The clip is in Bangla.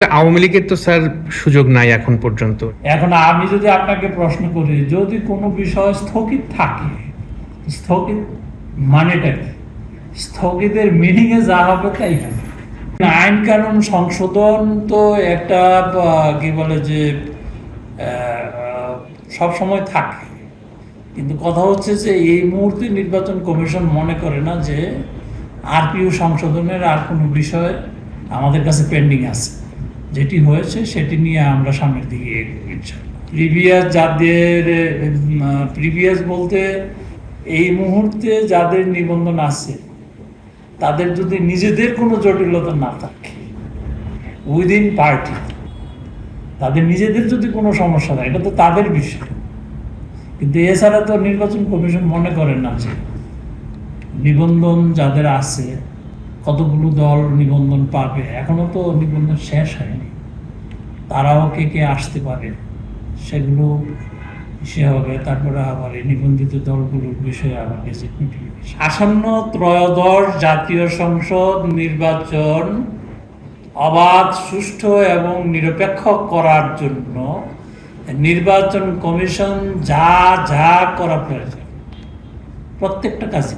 আওয়ামী লীগের তো স্যার সুযোগ নাই এখন পর্যন্ত। এখন আমি যদি আপনাকে প্রশ্ন করি, যদি কোনো বিষয় স্থগিত থাকে, স্থগিত মানেটা কি? স্থগিতের মিনিংয়ে যা হবে তাই হবে। আইন কানুন সংশোধন তো একটা কি বলে যে সব সময় থাকে, কিন্তু কথা হচ্ছে যে এই মুহূর্তে নির্বাচন কমিশন মনে করে না যে আরপিও সংশোধনের আর কোনো বিষয় আমাদের কাছে পেন্ডিং আছে। যেটি হয়েছে সেটি নিয়ে আমরা সামনের দিকে প্রিভিয়াস বলতে এই মুহূর্তে যাদের নিবন্ধন আছে তাদের যদি নিজেদের কোনো জটিলতা না থাকে উইদিন পার্টি, তাদের নিজেদের যদি কোনো সমস্যা থাকে এটা তো তাদের বিষয়, কিন্তু এছাড়া তো নির্বাচন কমিশন মনে করে না যে নিবন্ধন যাদের আছে, কতগুলো দল নিবন্ধন পাবে, এখনো তো নিবন্ধন শেষ হয়নি, তারাও কে কে আসতে পারে সেগুলো সে হবে। তারপরে আবার এই নিবন্ধিত দলগুলোর বিষয়ে আবার গেজেট নোটিফিকেশন। আসন্ন ত্রয়োদশ জাতীয় সংসদ নির্বাচন অবাধ, সুষ্ঠু এবং নিরপেক্ষ করার জন্য নির্বাচন কমিশন যা যা করা প্রয়োজন প্রত্যেকটা কাজে